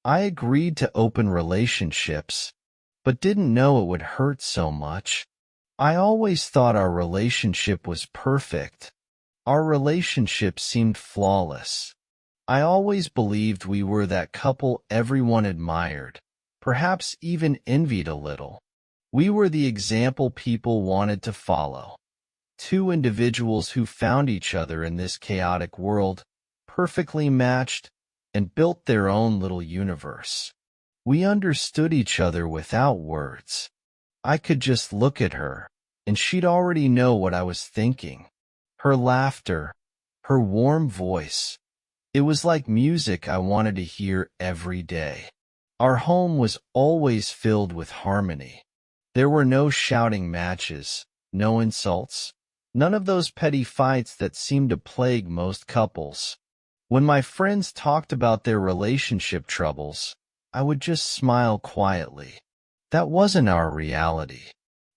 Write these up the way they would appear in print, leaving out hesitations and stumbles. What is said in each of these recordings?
I agreed to open relationships, but didn't know it would hurt so much. I always thought our relationship was perfect. Our relationship seemed flawless. I always believed we were that couple everyone admired, perhaps even envied a little. We were the example people wanted to follow. Two individuals who found each other in this chaotic world, perfectly matched, and built their own little universe. We understood each other without words. I could just look at her, and she'd already know what I was thinking. Her laughter, her warm voice. It was like music I wanted to hear every day. Our home was always filled with harmony. There were no shouting matches, no insults, none of those petty fights that seem to plague most couples. When my friends talked about their relationship troubles, I would just smile quietly. That wasn't our reality.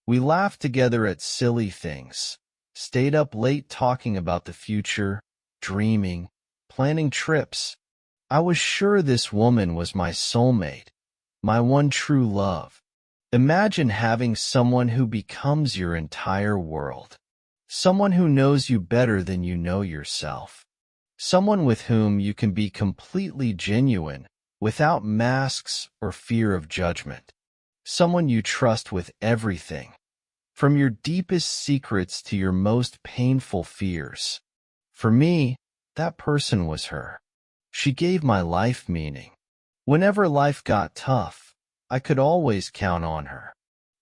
We laughed together at silly things, stayed up late talking about the future, dreaming, planning trips. I was sure this woman was my soulmate, my one true love. Imagine having someone who becomes your entire world. Someone who knows you better than you know yourself. Someone with whom you can be completely genuine, without masks or fear of judgment. Someone you trust with everything, from your deepest secrets to your most painful fears. For me, that person was her. She gave my life meaning. Whenever life got tough, I could always count on her.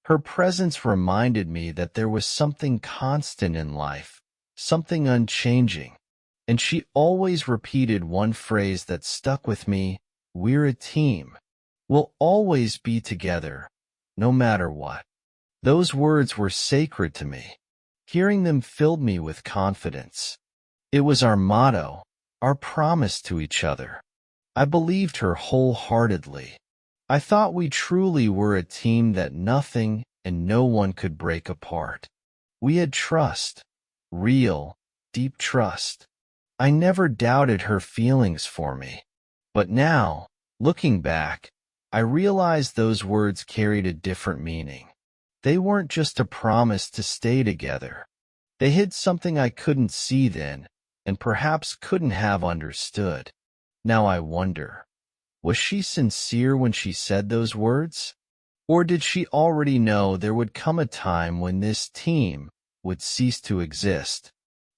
Her presence reminded me that there was something constant in life, something unchanging. And she always repeated one phrase that stuck with me: we're a team. We'll always be together, no matter what. Those words were sacred to me. Hearing them filled me with confidence. It was our motto, our promise to each other. I believed her wholeheartedly. I thought we truly were a team that nothing and no one could break apart. We had trust, real, deep trust. I never doubted her feelings for me. But now, looking back, I realized those words carried a different meaning. They weren't just a promise to stay together. They hid something I couldn't see then, and perhaps couldn't have understood. Now I wonder, was she sincere when she said those words? Or did she already know there would come a time when this team would cease to exist?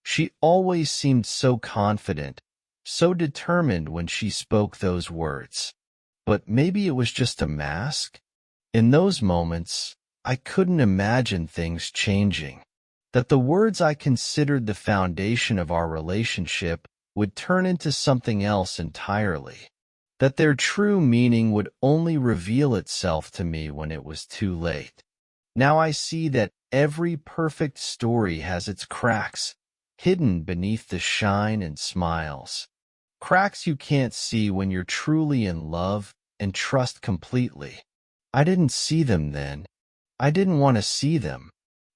She always seemed so confident, so determined when she spoke those words. But maybe it was just a mask? In those moments, I couldn't imagine things changing. That the words I considered the foundation of our relationship would turn into something else entirely. That their true meaning would only reveal itself to me when it was too late. Now I see that every perfect story has its cracks, hidden beneath the shine and smiles. Cracks you can't see when you're truly in love and trust completely. I didn't see them then. I didn't want to see them.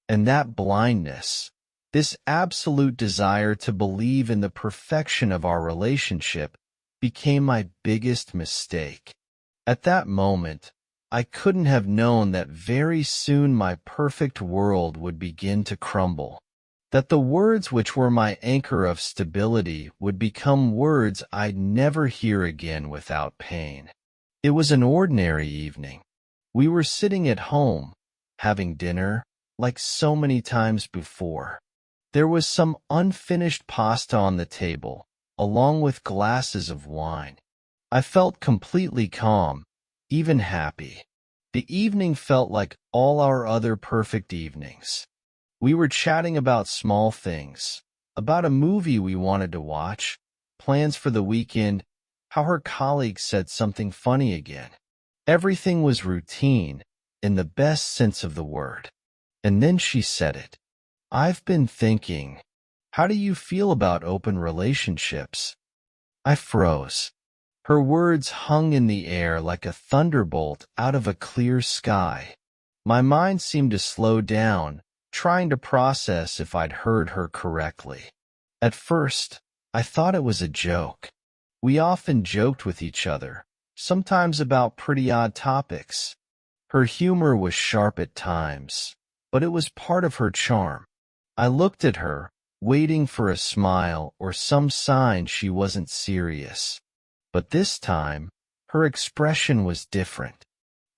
And that blindness, this absolute desire to believe in the perfection of our relationship, became my biggest mistake. At that moment, I couldn't have known that very soon my perfect world would begin to crumble. That the words which were my anchor of stability would become words I'd never hear again without pain. It was an ordinary evening. We were sitting at home, having dinner, like so many times before. There was some unfinished pasta on the table, along with glasses of wine. I felt completely calm, even happy. The evening felt like all our other perfect evenings. We were chatting about small things, about a movie we wanted to watch, plans for the weekend, how her colleague said something funny again. Everything was routine, in the best sense of the word. And then she said it. I've been thinking, how do you feel about open relationships? I froze. Her words hung in the air like a thunderbolt out of a clear sky. My mind seemed to slow down, trying to process if I'd heard her correctly. At first, I thought it was a joke. We often joked with each other, sometimes about pretty odd topics. Her humor was sharp at times, but it was part of her charm. I looked at her, waiting for a smile or some sign she wasn't serious. But this time, her expression was different.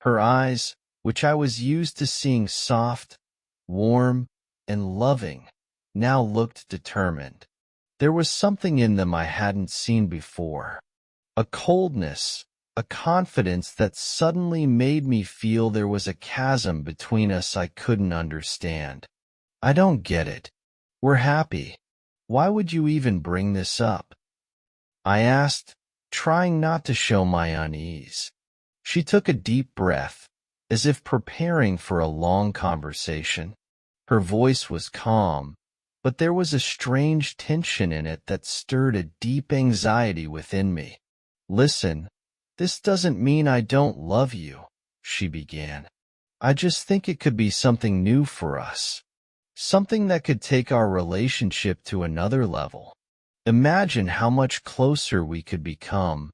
Her eyes, which I was used to seeing soft, warm, and loving, now looked determined. There was something in them I hadn't seen before. A coldness, a confidence that suddenly made me feel there was a chasm between us I couldn't understand. I don't get it. We're happy. Why would you even bring this up? I asked, trying not to show my unease. She took a deep breath, as if preparing for a long conversation. Her voice was calm, but there was a strange tension in it that stirred a deep anxiety within me. Listen, this doesn't mean I don't love you, she began. I just think it could be something new for us. Something that could take our relationship to another level. Imagine how much closer we could become,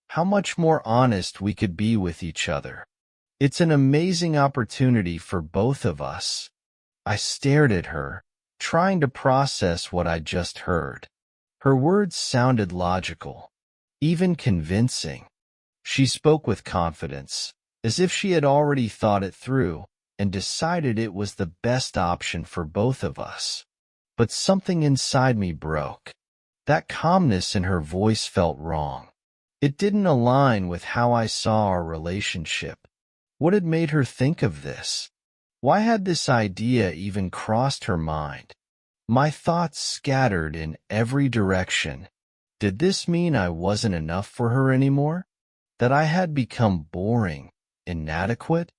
how much more honest we could be with each other. It's an amazing opportunity for both of us. I stared at her, trying to process what I just heard. Her words sounded logical, even convincing. She spoke with confidence, as if she had already thought it through and decided it was the best option for both of us. But something inside me broke. That calmness in her voice felt wrong. It didn't align with how I saw our relationship. What had made her think of this? Why had this idea even crossed her mind? My thoughts scattered in every direction. Did this mean I wasn't enough for her anymore? That I had become boring, inadequate?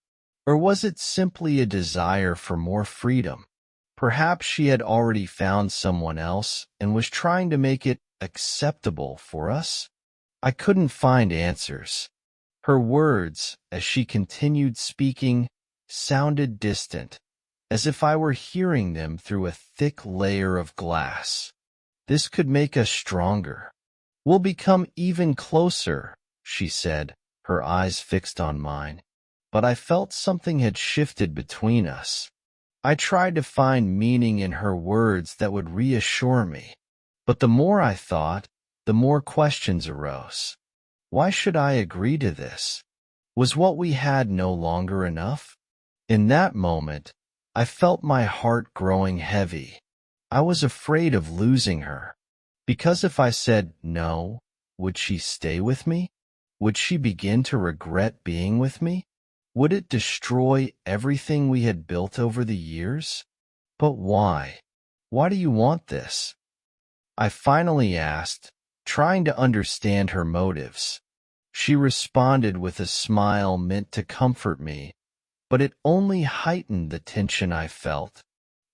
Or was it simply a desire for more freedom? Perhaps she had already found someone else and was trying to make it acceptable for us? I couldn't find answers. Her words, as she continued speaking, sounded distant, as if I were hearing them through a thick layer of glass. This could make us stronger. We'll become even closer, she said, her eyes fixed on mine. But I felt something had shifted between us. I tried to find meaning in her words that would reassure me. But the more I thought, the more questions arose. Why should I agree to this? Was what we had no longer enough? In that moment, I felt my heart growing heavy. I was afraid of losing her. Because if I said no, would she stay with me? Would she begin to regret being with me? Would it destroy everything we had built over the years? But why? Why do you want this? I finally asked, trying to understand her motives. She responded with a smile meant to comfort me, but it only heightened the tension I felt.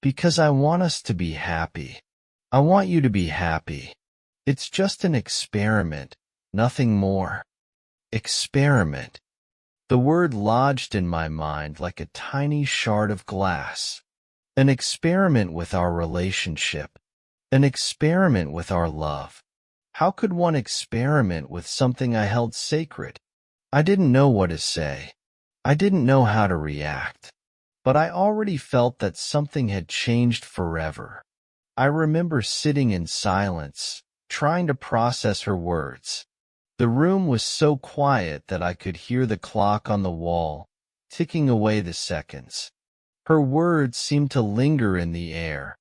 Because I want us to be happy. I want you to be happy. It's just an experiment, nothing more. Experiment. The word lodged in my mind like a tiny shard of glass. An experiment with our relationship. An experiment with our love. How could one experiment with something I held sacred? I didn't know what to say. I didn't know how to react. But I already felt that something had changed forever. I remember sitting in silence, trying to process her words. The room was so quiet that I could hear the clock on the wall, ticking away the seconds. Her words seemed to linger in the air,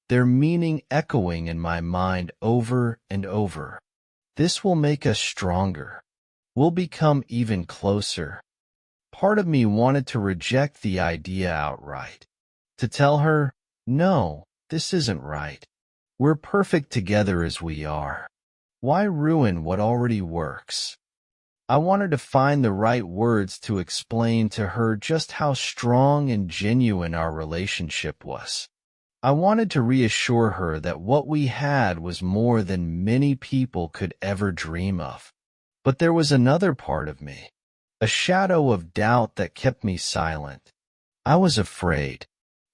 their meaning echoing in my mind over and over. This will make us stronger. We'll become even closer. Part of me wanted to reject the idea outright. To tell her, no, this isn't right. We're perfect together as we are. Why ruin what already works? I wanted to find the right words to explain to her just how strong and genuine our relationship was. I wanted to reassure her that what we had was more than many people could ever dream of. But there was another part of me, a shadow of doubt that kept me silent. I was afraid.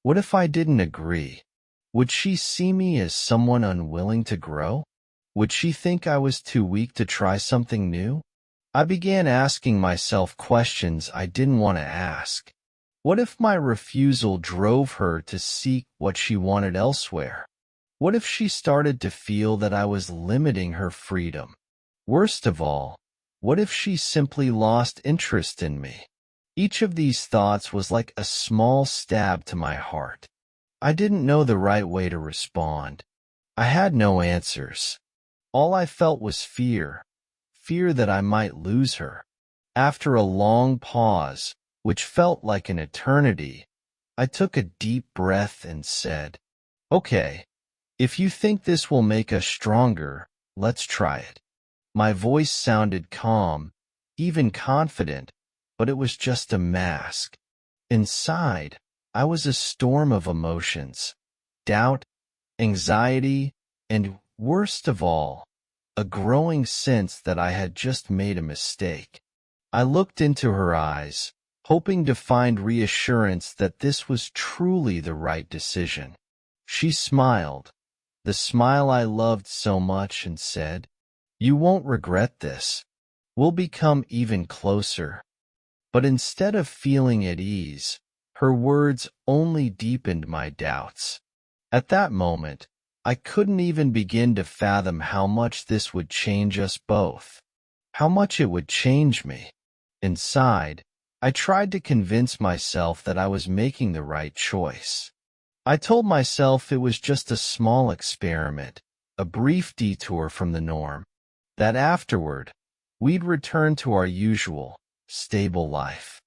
What if I didn't agree? Would she see me as someone unwilling to grow? Would she think I was too weak to try something new? I began asking myself questions I didn't want to ask. What if my refusal drove her to seek what she wanted elsewhere? What if she started to feel that I was limiting her freedom? Worst of all, what if she simply lost interest in me? Each of these thoughts was like a small stab to my heart. I didn't know the right way to respond. I had no answers. All I felt was fear, fear that I might lose her. After a long pause, which felt like an eternity, I took a deep breath and said, "Okay, if you think this will make us stronger, let's try it." My voice sounded calm, even confident, but it was just a mask. Inside, I was a storm of emotions: doubt, anxiety, and, worst of all, a growing sense that I had just made a mistake. I looked into her eyes, hoping to find reassurance that this was truly the right decision. She smiled, the smile I loved so much, and said, "You won't regret this. We'll become even closer." But instead of feeling at ease, her words only deepened my doubts. At that moment, I couldn't even begin to fathom how much this would change us both, how much it would change me. Inside, I tried to convince myself that I was making the right choice. I told myself it was just a small experiment, a brief detour from the norm, that afterward, we'd return to our usual, stable life.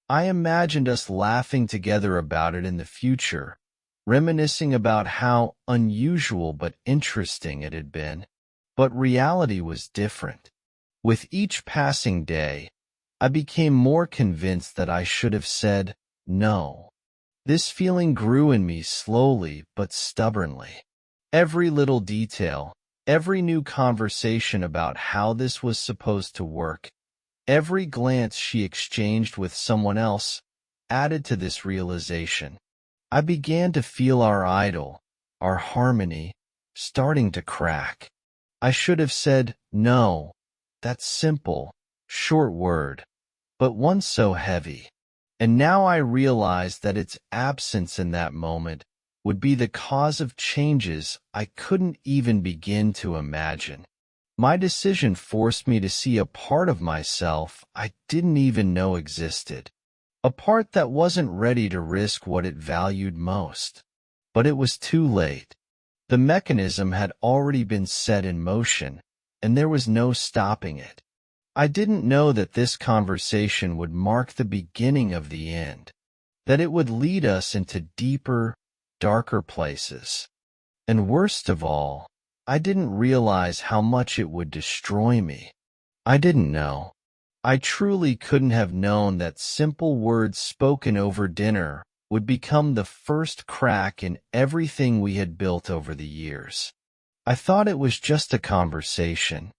I imagined us laughing together about it in the future, reminiscing about how unusual but interesting it had been. But reality was different. With each passing day, I became more convinced that I should have said no. This feeling grew in me slowly but stubbornly. Every little detail, every new conversation about how this was supposed to work, every glance she exchanged with someone else, added to this realization. I began to feel our idyll, our harmony, starting to crack. I should have said no, that simple, short word, but one so heavy. And now I realized that its absence in that moment would be the cause of changes I couldn't even begin to imagine. My decision forced me to see a part of myself I didn't even know existed, a part that wasn't ready to risk what it valued most. But it was too late. The mechanism had already been set in motion, and there was no stopping it. I didn't know that this conversation would mark the beginning of the end, that it would lead us into deeper, darker places. And worst of all, I didn't realize how much it would destroy me. I didn't know. I truly couldn't have known that simple words spoken over dinner would become the first crack in everything we had built over the years. I thought it was just a conversation,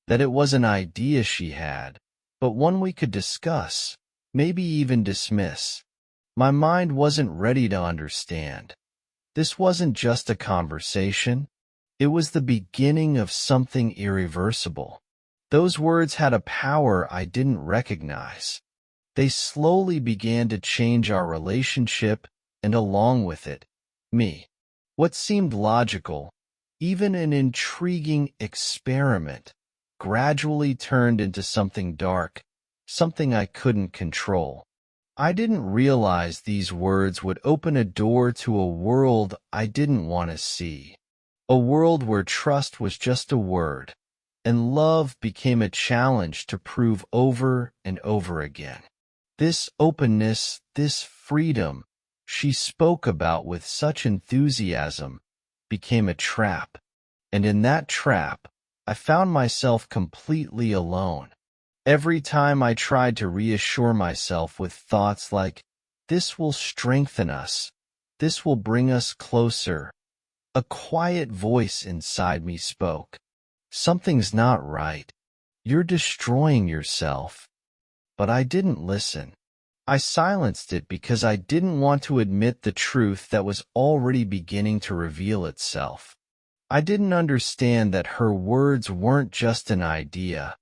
that it was an idea she had, but one we could discuss, maybe even dismiss. My mind wasn't ready to understand. This wasn't just a conversation. It was the beginning of something irreversible. Those words had a power I didn't recognize. They slowly began to change our relationship, and along with it, me. What seemed logical, even an intriguing experiment, gradually turned into something dark, something I couldn't control. I didn't realize these words would open a door to a world I didn't want to see. A world where trust was just a word, and love became a challenge to prove over and over again. This openness, this freedom she spoke about with such enthusiasm, became a trap. And in that trap, I found myself completely alone. Every time I tried to reassure myself with thoughts like, "This will strengthen us, this will bring us closer," a quiet voice inside me spoke. "Something's not right. You're destroying yourself." But I didn't listen. I silenced it because I didn't want to admit the truth that was already beginning to reveal itself. I didn't understand that her words weren't just an idea.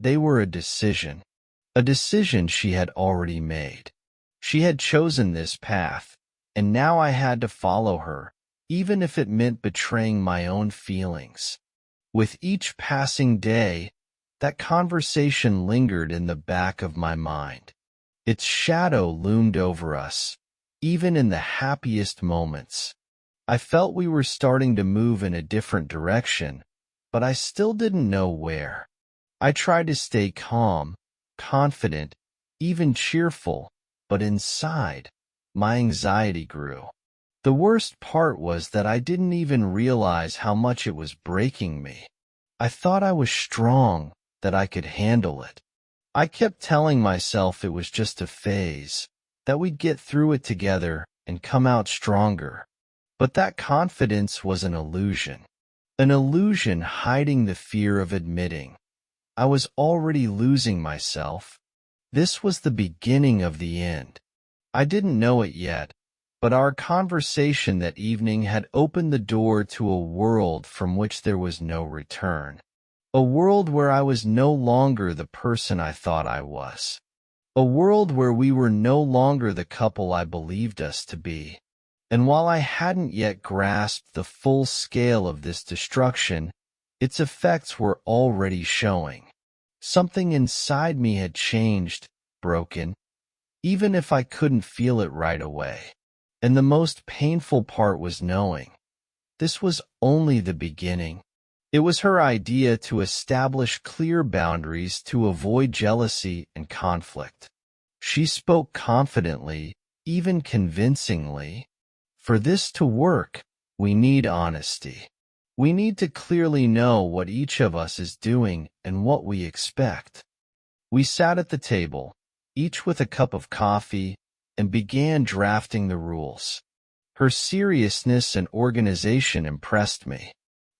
They were a decision she had already made. She had chosen this path, and now I had to follow her, even if it meant betraying my own feelings. With each passing day, that conversation lingered in the back of my mind. Its shadow loomed over us, even in the happiest moments. I felt we were starting to move in a different direction, but I still didn't know where. I tried to stay calm, confident, even cheerful, but inside, my anxiety grew. The worst part was that I didn't even realize how much it was breaking me. I thought I was strong, that I could handle it. I kept telling myself it was just a phase, that we'd get through it together and come out stronger. But that confidence was an illusion hiding the fear of admitting I was already losing myself. This was the beginning of the end. I didn't know it yet, but our conversation that evening had opened the door to a world from which there was no return. A world where I was no longer the person I thought I was. A world where we were no longer the couple I believed us to be. And while I hadn't yet grasped the full scale of this destruction, its effects were already showing. Something inside me had changed, broken, even if I couldn't feel it right away. And the most painful part was knowing this was only the beginning. It was her idea to establish clear boundaries to avoid jealousy and conflict. She spoke confidently, even convincingly. For this to work, we need honesty. We need to clearly know what each of us is doing and what we expect. We sat at the table, each with a cup of coffee, and began drafting the rules. Her seriousness and organization impressed me.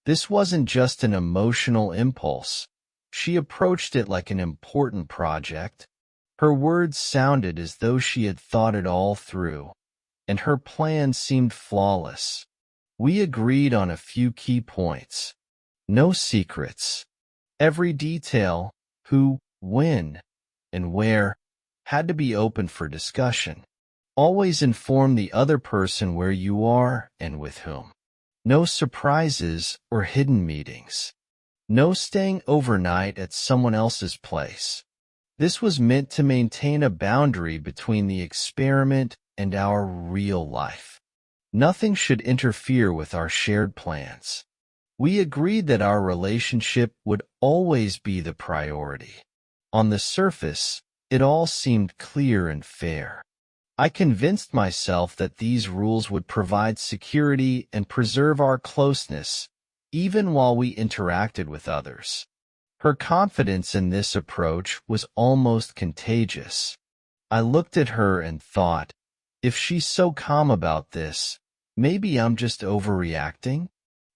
This wasn't just an emotional impulse. She approached it like an important project. Her words sounded as though she had thought it all through, and her plan seemed flawless. We agreed on a few key points. No secrets. Every detail, who, when, and where, had to be open for discussion. Always inform the other person where you are and with whom. No surprises or hidden meetings. No staying overnight at someone else's place. This was meant to maintain a boundary between the experiment and our real life. Nothing should interfere with our shared plans. We agreed that our relationship would always be the priority. On the surface, it all seemed clear and fair. I convinced myself that these rules would provide security and preserve our closeness, even while we interacted with others. Her confidence in this approach was almost contagious. I looked at her and thought, if she's so calm about this, maybe I'm just overreacting?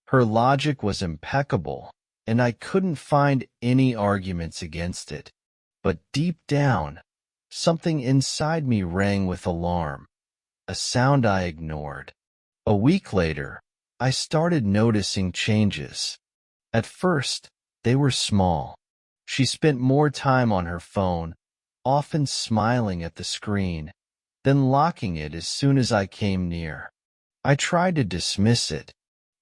Her logic was impeccable, and I couldn't find any arguments against it. But deep down, something inside me rang with alarm, a sound I ignored. A week later, I started noticing changes. At first, they were small. She spent more time on her phone, often smiling at the screen, then locking it as soon as I came near. I tried to dismiss it.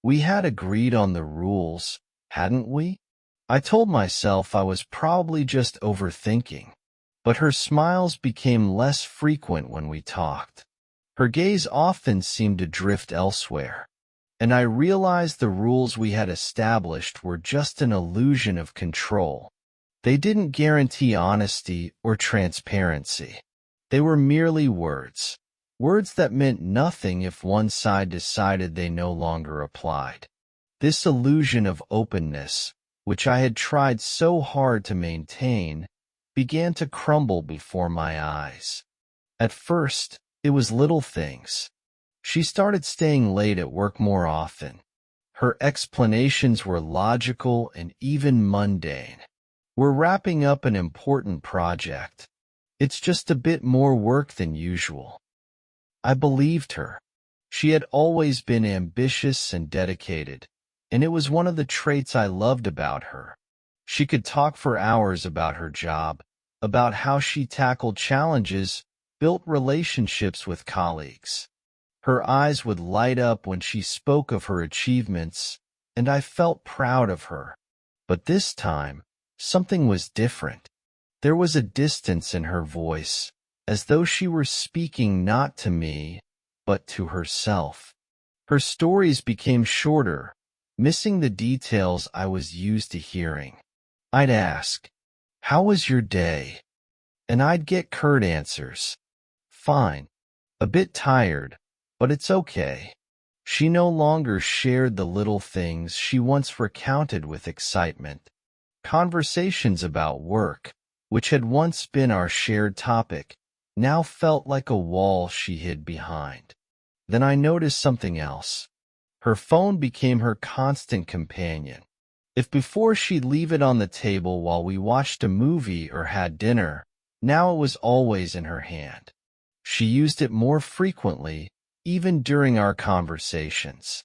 We had agreed on the rules, hadn't we? I told myself I was probably just overthinking. But her smiles became less frequent when we talked. Her gaze often seemed to drift elsewhere, and I realized the rules we had established were just an illusion of control. They didn't guarantee honesty or transparency. They were merely words that meant nothing if one side decided they no longer applied. This illusion of openness, which I had tried so hard to maintain, began to crumble before my eyes. At first, it was little things. She started staying late at work more often. Her explanations were logical and even mundane. We're wrapping up an important project. It's just a bit more work than usual. I believed her. She had always been ambitious and dedicated, and it was one of the traits I loved about her. She could talk for hours about her job, about how she tackled challenges, built relationships with colleagues. Her eyes would light up when she spoke of her achievements, and I felt proud of her. But this time, something was different. There was a distance in her voice, as though she were speaking not to me, but to herself. Her stories became shorter, missing the details I was used to hearing. I'd ask, "How was your day?" And I'd get curt answers. "Fine. A bit tired, but it's okay." She no longer shared the little things she once recounted with excitement. Conversations about work, which had once been our shared topic, now felt like a wall she hid behind. Then I noticed something else. Her phone became her constant companion. If before she'd leave it on the table while we watched a movie or had dinner, now it was always in her hand. She used it more frequently, even during our conversations.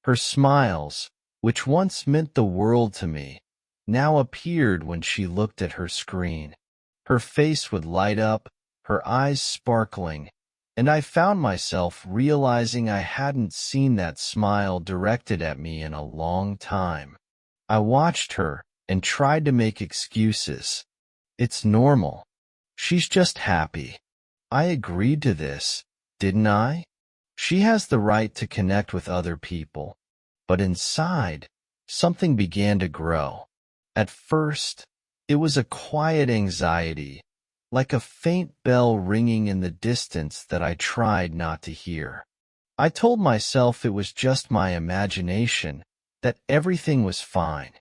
Her smiles, which once meant the world to me, now appeared when she looked at her screen. Her face would light up, her eyes sparkling, and I found myself realizing I hadn't seen that smile directed at me in a long time. I watched her and tried to make excuses. "It's normal. She's just happy." I agreed to this, didn't I? She has the right to connect with other people. But inside, something began to grow. At first, it was a quiet anxiety, like a faint bell ringing in the distance that I tried not to hear. I told myself it was just my imagination, that everything was fine.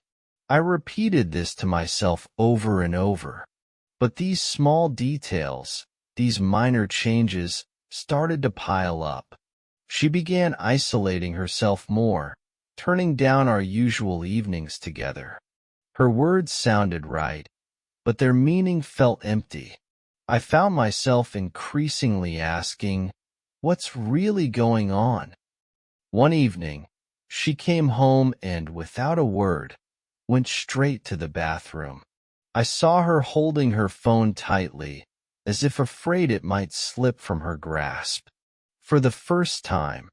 I repeated this to myself over and over. But these small details, these minor changes, started to pile up. She began isolating herself more, turning down our usual evenings together. Her words sounded right, but their meaning felt empty. I found myself increasingly asking, "What's really going on?" One evening, she came home and, without a word, went straight to the bathroom. I saw her holding her phone tightly, as if afraid it might slip from her grasp. For the first time,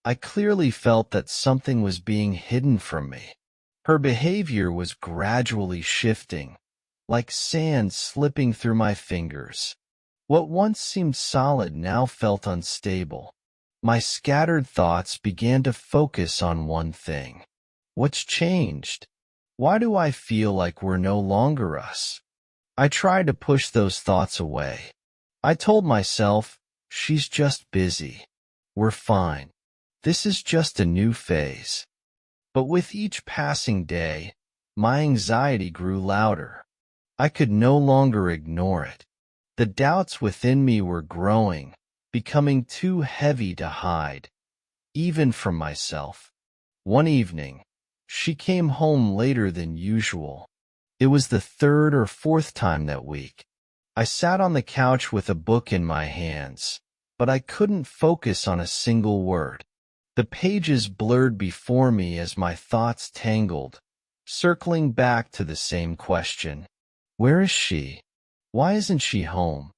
I clearly felt that something was being hidden from me. Her behavior was gradually shifting, like sand slipping through my fingers. What once seemed solid now felt unstable. My scattered thoughts began to focus on one thing. What's changed? Why do I feel like we're no longer us? I tried to push those thoughts away. I told myself, "She's just busy. We're fine. This is just a new phase." But with each passing day, my anxiety grew louder. I could no longer ignore it. The doubts within me were growing, becoming too heavy to hide, even from myself. One evening, she came home later than usual. It was the third or fourth time that week. I sat on the couch with a book in my hands, but I couldn't focus on a single word. The pages blurred before me as my thoughts tangled, circling back to the same question. Where is she? Why isn't she home?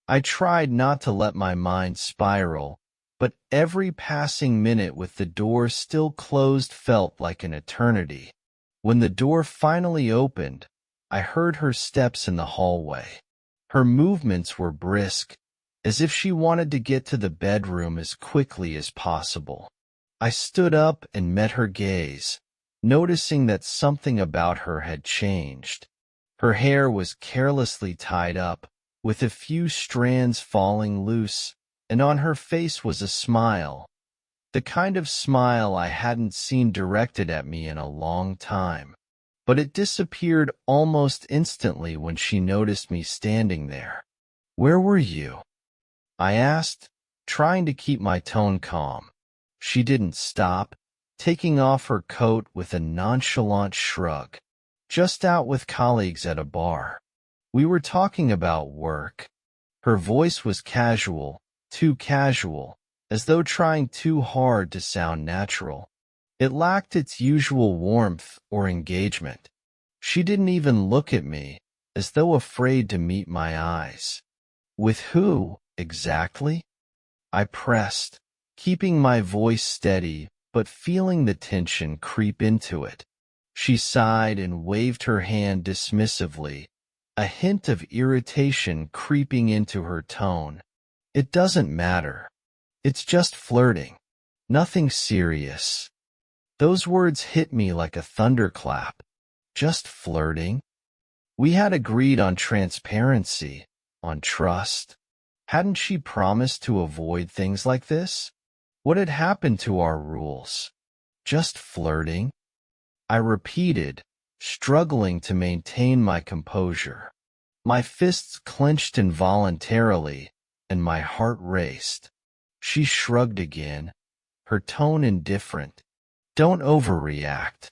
I tried not to let my mind spiral, but every passing minute with the door still closed felt like an eternity. When the door finally opened, I heard her steps in the hallway. Her movements were brisk, as if she wanted to get to the bedroom as quickly as possible. I stood up and met her gaze, noticing that something about her had changed. Her hair was carelessly tied up, with a few strands falling loose, and on her face was a smile, the kind of smile I hadn't seen directed at me in a long time. But it disappeared almost instantly when she noticed me standing there. "Where were you?" I asked, trying to keep my tone calm. She didn't stop, taking off her coat with a nonchalant shrug. "Just out with colleagues at a bar. We were talking about work." Her voice was casual, too casual, as though trying too hard to sound natural. It lacked its usual warmth or engagement. She didn't even look at me, as though afraid to meet my eyes. With who, exactly? I pressed, keeping my voice steady, but feeling the tension creep into it. She sighed and waved her hand dismissively, a hint of irritation creeping into her tone. It doesn't matter. It's just flirting. Nothing serious. Those words hit me like a thunderclap. Just flirting? We had agreed on transparency, on trust. Hadn't she promised to avoid things like this? What had happened to our rules? Just flirting? I repeated, struggling to maintain my composure. My fists clenched involuntarily, and my heart raced. She shrugged again, her tone indifferent. Don't overreact.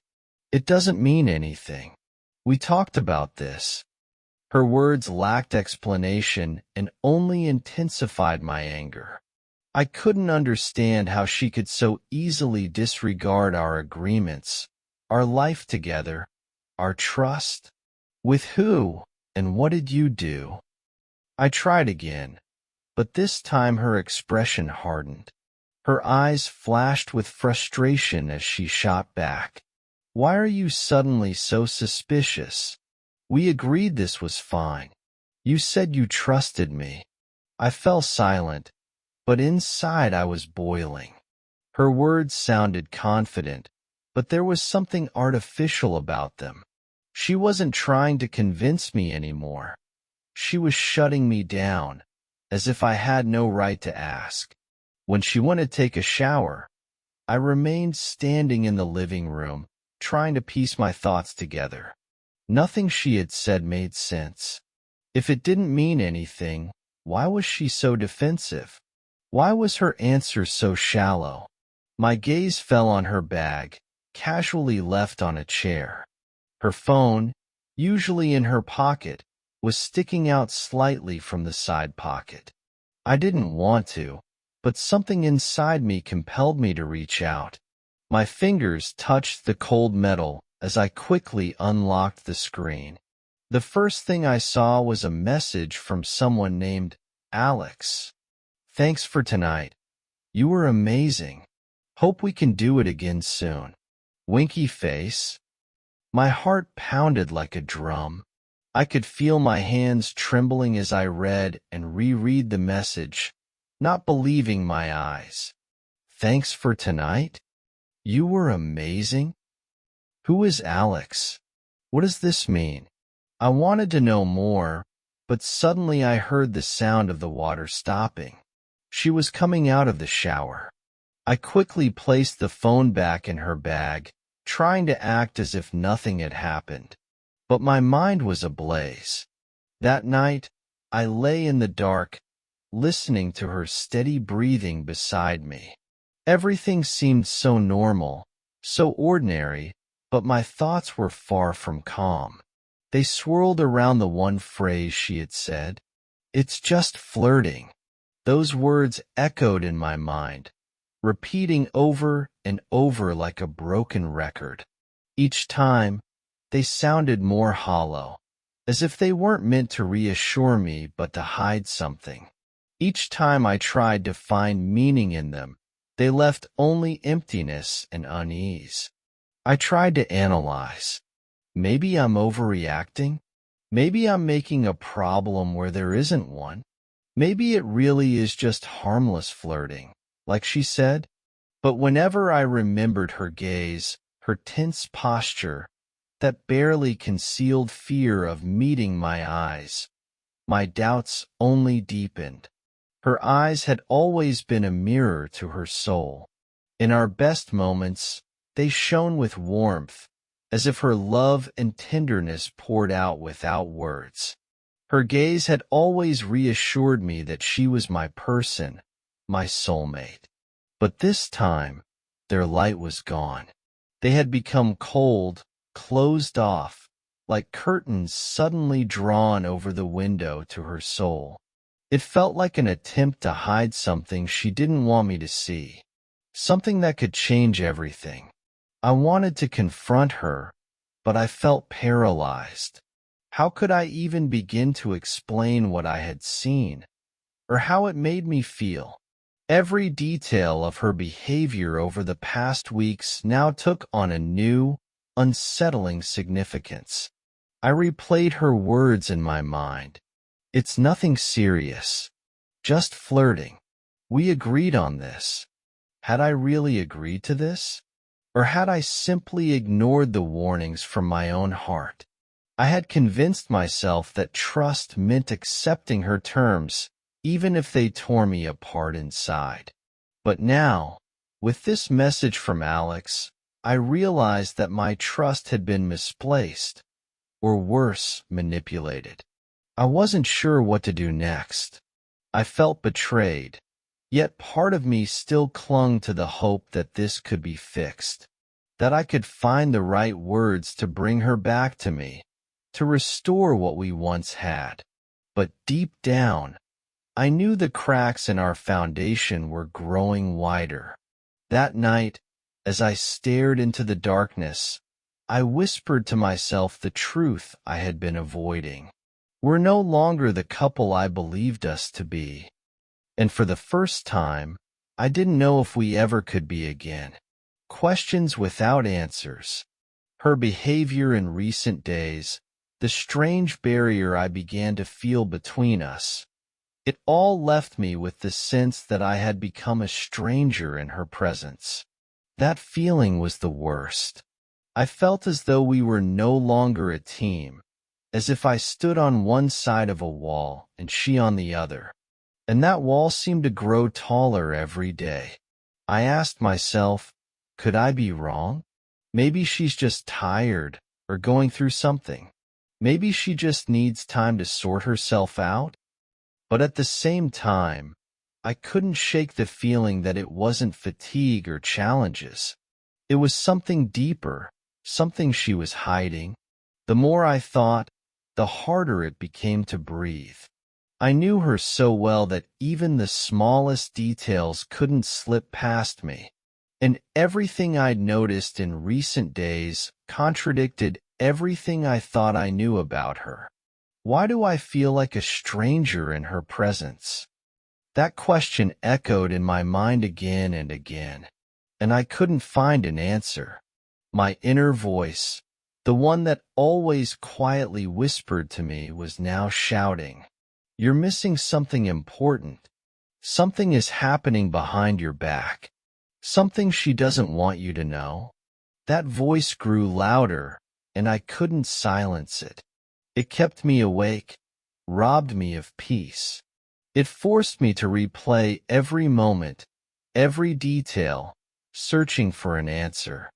It doesn't mean anything. We talked about this. Her words lacked explanation and only intensified my anger. I couldn't understand how she could so easily disregard our agreements, our life together, our trust. With who, and what did you do? I tried again, but this time her expression hardened. Her eyes flashed with frustration as she shot back. Why are you suddenly so suspicious? We agreed this was fine. You said you trusted me. I fell silent, but inside I was boiling. Her words sounded confident, but there was something artificial about them. She wasn't trying to convince me anymore. She was shutting me down, as if I had no right to ask. When she went to take a shower, I remained standing in the living room, trying to piece my thoughts together. Nothing she had said made sense. If it didn't mean anything, why was she so defensive? Why was her answer so shallow? My gaze fell on her bag, casually left on a chair. Her phone, usually in her pocket, was sticking out slightly from the side pocket. I didn't want to, but something inside me compelled me to reach out. My fingers touched the cold metal as I quickly unlocked the screen. The first thing I saw was a message from someone named Alex. Thanks for tonight. You were amazing. Hope we can do it again soon. Winky face. My heart pounded like a drum. I could feel my hands trembling as I read and reread the message, not believing my eyes. Thanks for tonight? You were amazing? Who is Alex? What does this mean? I wanted to know more, but suddenly I heard the sound of the water stopping. She was coming out of the shower. I quickly placed the phone back in her bag, trying to act as if nothing had happened. But my mind was ablaze. That night, I lay in the dark, listening to her steady breathing beside me. Everything seemed so normal, so ordinary, but my thoughts were far from calm. They swirled around the one phrase she had said. It's just flirting. Those words echoed in my mind, repeating over and over like a broken record. Each time, they sounded more hollow, as if they weren't meant to reassure me but to hide something. Each time I tried to find meaning in them, they left only emptiness and unease. I tried to analyze. Maybe I'm overreacting. Maybe I'm making a problem where there isn't one. Maybe it really is just harmless flirting, like she said. But whenever I remembered her gaze, her tense posture, that barely concealed fear of meeting my eyes, my doubts only deepened. Her eyes had always been a mirror to her soul. In our best moments, they shone with warmth, as if her love and tenderness poured out without words. Her gaze had always reassured me that she was my person, my soulmate. But this time, their light was gone. They had become cold, closed off, like curtains suddenly drawn over the window to her soul. It felt like an attempt to hide something she didn't want me to see, something that could change everything. I wanted to confront her, but I felt paralyzed. How could I even begin to explain what I had seen, or how it made me feel? Every detail of her behavior over the past weeks now took on a new, unsettling significance. I replayed her words in my mind. "It's nothing serious. Just flirting. We agreed on this." Had I really agreed to this? Or had I simply ignored the warnings from my own heart? I had convinced myself that trust meant accepting her terms, even if they tore me apart inside. But now, with this message from Alex, I realized that my trust had been misplaced, or worse, manipulated. I wasn't sure what to do next. I felt betrayed, yet part of me still clung to the hope that this could be fixed, that I could find the right words to bring her back to me, to restore what we once had. But deep down, I knew the cracks in our foundation were growing wider. That night, as I stared into the darkness, I whispered to myself the truth I had been avoiding. We're no longer the couple I believed us to be. And for the first time, I didn't know if we ever could be again. Questions without answers. Her behavior in recent days, the strange barrier I began to feel between us. It all left me with the sense that I had become a stranger in her presence. That feeling was the worst. I felt as though we were no longer a team, as if I stood on one side of a wall and she on the other. And that wall seemed to grow taller every day. I asked myself, could I be wrong? Maybe she's just tired or going through something. Maybe she just needs time to sort herself out. But at the same time, I couldn't shake the feeling that it wasn't fatigue or challenges. It was something deeper, something she was hiding. The more I thought, the harder it became to breathe. I knew her so well that even the smallest details couldn't slip past me, and everything I'd noticed in recent days contradicted everything I thought I knew about her. Why do I feel like a stranger in her presence? That question echoed in my mind again and again, and I couldn't find an answer. My inner voice, the one that always quietly whispered to me, was now shouting, "You're missing something important. Something is happening behind your back. Something she doesn't want you to know." That voice grew louder, and I couldn't silence it. It kept me awake, robbed me of peace. It forced me to replay every moment, every detail, searching for an answer.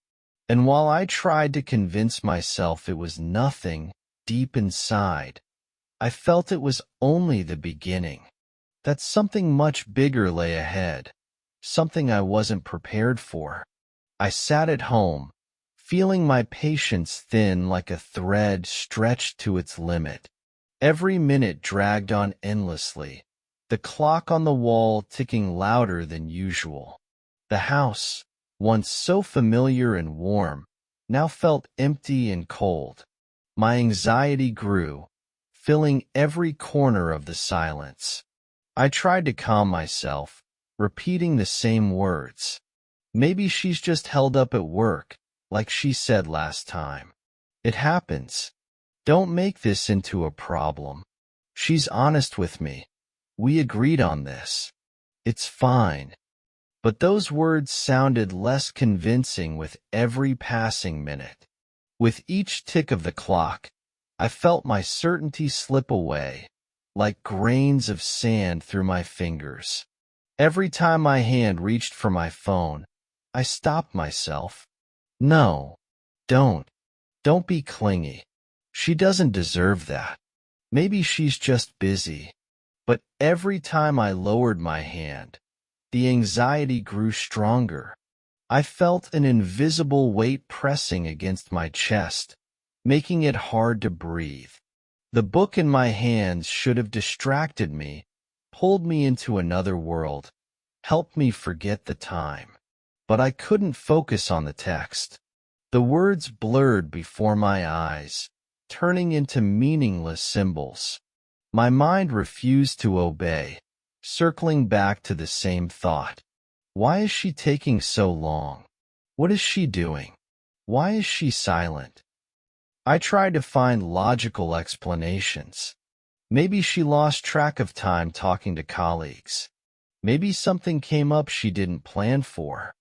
And while I tried to convince myself it was nothing, deep inside, I felt it was only the beginning, that something much bigger lay ahead, something I wasn't prepared for. I sat at home, feeling my patience thin like a thread stretched to its limit. Every minute dragged on endlessly, the clock on the wall ticking louder than usual. The house, once so familiar and warm, now felt empty and cold. My anxiety grew, filling every corner of the silence. I tried to calm myself, repeating the same words. Maybe she's just held up at work, like she said last time. It happens. Don't make this into a problem. She's honest with me. We agreed on this. It's fine. But those words sounded less convincing with every passing minute. With each tick of the clock, I felt my certainty slip away, like grains of sand through my fingers. Every time my hand reached for my phone, I stopped myself. No, don't. Don't be clingy. She doesn't deserve that. Maybe she's just busy. But every time I lowered my hand, the anxiety grew stronger. I felt an invisible weight pressing against my chest, making it hard to breathe. The book in my hands should have distracted me, pulled me into another world, helped me forget the time. But I couldn't focus on the text. The words blurred before my eyes, turning into meaningless symbols. My mind refused to obey, circling back to the same thought. Why is she taking so long? What is she doing? Why is she silent? I tried to find logical explanations. Maybe she lost track of time talking to colleagues. Maybe something came up she didn't plan for.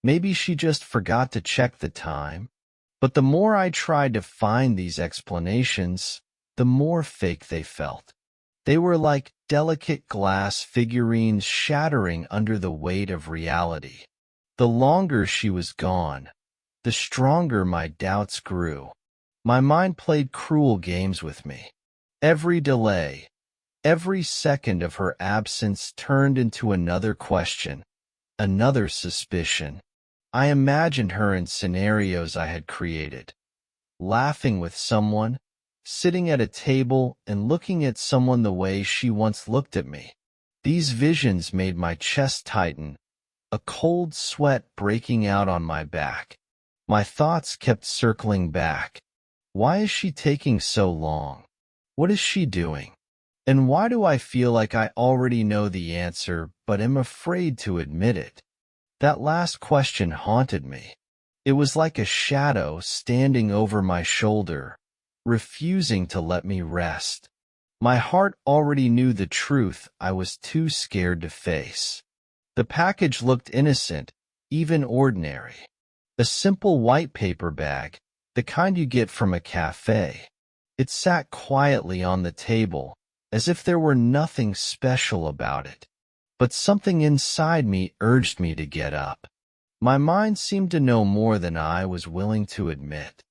Maybe she just forgot to check the time. But the more I tried to find these explanations, the more fake they felt. They were like delicate glass figurines shattering under the weight of reality. The longer she was gone, the stronger my doubts grew. My mind played cruel games with me. Every delay, every second of her absence turned into another question, another suspicion. I imagined her in scenarios I had created, laughing with someone, sitting at a table and looking at someone the way she once looked at me. These visions made my chest tighten, a cold sweat breaking out on my back. My thoughts kept circling back. Why is she taking so long? What is she doing? And why do I feel like I already know the answer but am afraid to admit it? That last question haunted me. It was like a shadow standing over my shoulder, refusing to let me rest. My heart already knew the truth I was too scared to face. The package looked innocent, even ordinary. A simple white paper bag, the kind you get from a cafe. It sat quietly on the table, as if there were nothing special about it. But something inside me urged me to get up. My mind seemed to know more than I was willing to admit.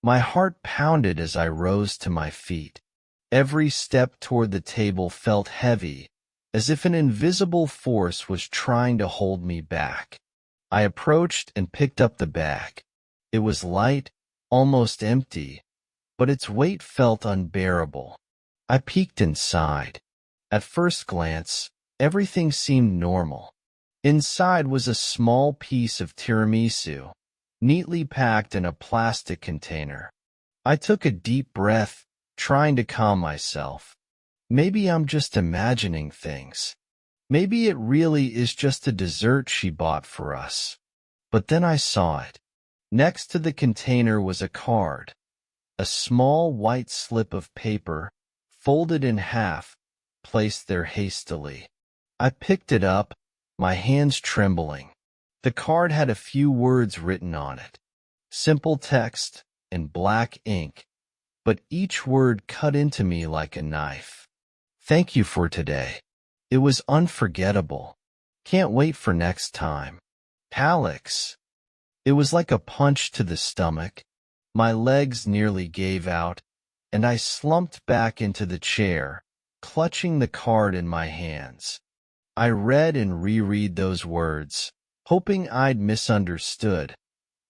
My heart pounded as I rose to my feet. Every step toward the table felt heavy, as if an invisible force was trying to hold me back. I approached and picked up the bag. It was light, almost empty, but its weight felt unbearable. I peeked inside. At first glance, everything seemed normal. Inside was a small piece of tiramisu, neatly packed in a plastic container. I took a deep breath, trying to calm myself. Maybe I'm just imagining things. Maybe it really is just a dessert she bought for us. But then I saw it. Next to the container was a card, a small white slip of paper, folded in half, placed there hastily. I picked it up, my hands trembling. The card had a few words written on it. Simple text, in black ink, but each word cut into me like a knife. Thank you for today. It was unforgettable. Can't wait for next time. Alex. It was like a punch to the stomach. My legs nearly gave out, and I slumped back into the chair, clutching the card in my hands. I read and reread those words, hoping I'd misunderstood,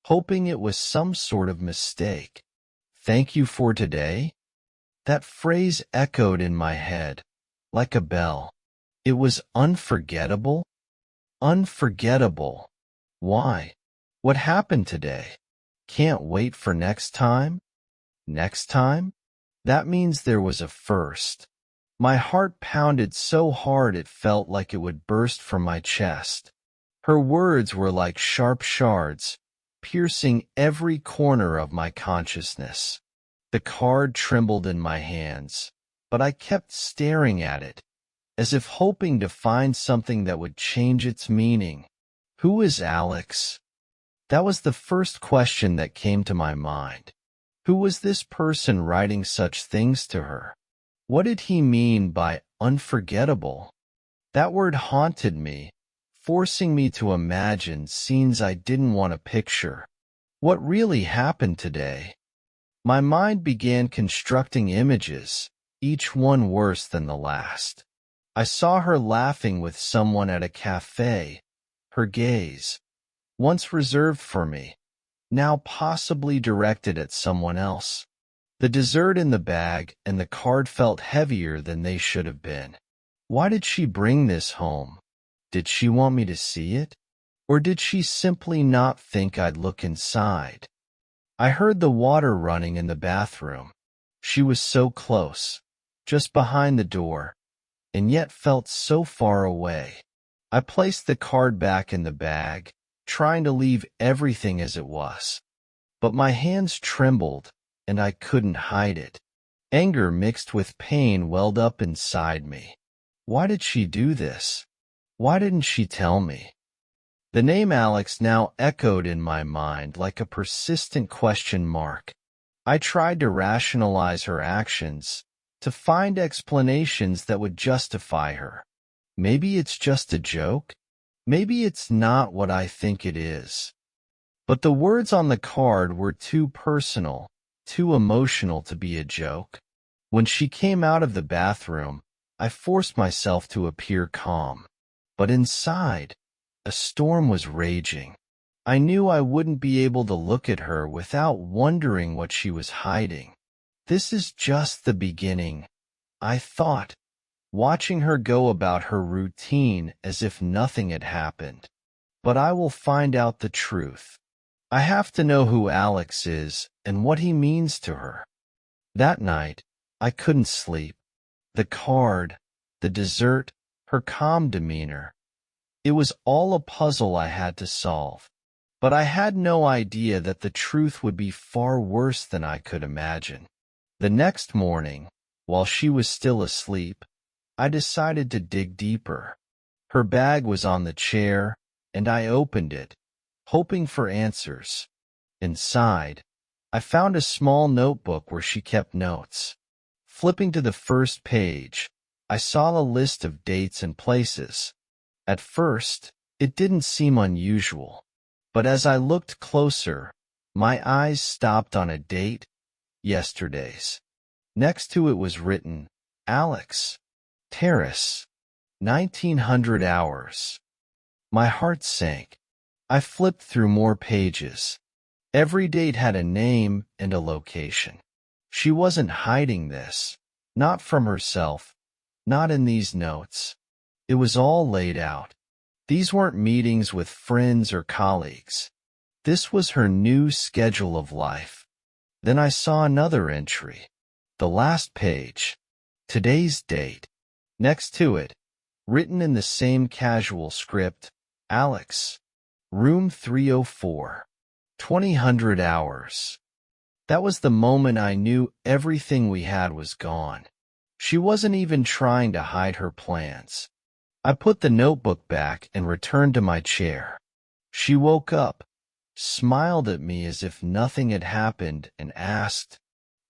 hoping it was some sort of mistake. Thank you for today? That phrase echoed in my head, like a bell. It was unforgettable? Unforgettable. Why? What happened today? Can't wait for next time? Next time? That means there was a first. My heart pounded so hard it felt like it would burst from my chest. Her words were like sharp shards, piercing every corner of my consciousness. The card trembled in my hands, but I kept staring at it, as if hoping to find something that would change its meaning. Who is Alex? That was the first question that came to my mind. Who was this person writing such things to her? What did he mean by unforgettable? That word haunted me, forcing me to imagine scenes I didn't want to picture. What really happened today? My mind began constructing images, each one worse than the last. I saw her laughing with someone at a cafe, her gaze, once reserved for me, now possibly directed at someone else. The dessert in the bag and the card felt heavier than they should have been. Why did she bring this home? Did she want me to see it? Or did she simply not think I'd look inside? I heard the water running in the bathroom. She was so close, just behind the door, and yet felt so far away. I placed the card back in the bag, trying to leave everything as it was. But my hands trembled, and I couldn't hide it. Anger mixed with pain welled up inside me. Why did she do this? Why didn't she tell me? The name Alex now echoed in my mind like a persistent question mark. I tried to rationalize her actions, to find explanations that would justify her. Maybe it's just a joke. Maybe it's not what I think it is. But the words on the card were too personal, too emotional to be a joke. When she came out of the bathroom, I forced myself to appear calm. But inside, a storm was raging. I knew I wouldn't be able to look at her without wondering what she was hiding. This is just the beginning, I thought, watching her go about her routine as if nothing had happened. But I will find out the truth. I have to know who Alex is and what he means to her. That night, I couldn't sleep. The card, the dessert, her calm demeanor. It was all a puzzle I had to solve. But I had no idea that the truth would be far worse than I could imagine. The next morning, while she was still asleep, I decided to dig deeper. Her bag was on the chair, and I opened it, hoping for answers. Inside, I found a small notebook where she kept notes. Flipping to the first page, I saw a list of dates and places. At first, it didn't seem unusual, but as I looked closer, my eyes stopped on a date, yesterday's. Next to it was written, Alex, Terrace, 1900 hours. My heart sank. I flipped through more pages. Every date had a name and a location. She wasn't hiding this, not from herself, not in these notes. It was all laid out. These weren't meetings with friends or colleagues. This was her new schedule of life. Then I saw another entry. The last page. Today's date. Next to it, written in the same casual script, Alex, room 304, 2000 hours. That was the moment I knew everything we had was gone. She wasn't even trying to hide her plans. I put the notebook back and returned to my chair. She woke up, smiled at me as if nothing had happened, and asked,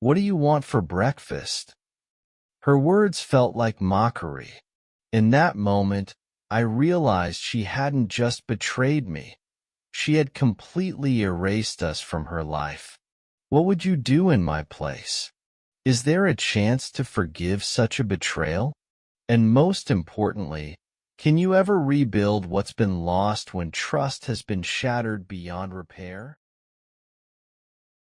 "What do you want for breakfast?" Her words felt like mockery. In that moment, I realized she hadn't just betrayed me. She had completely erased us from her life. What would you do in my place? Is there a chance to forgive such a betrayal? And most importantly, can you ever rebuild what's been lost when trust has been shattered beyond repair?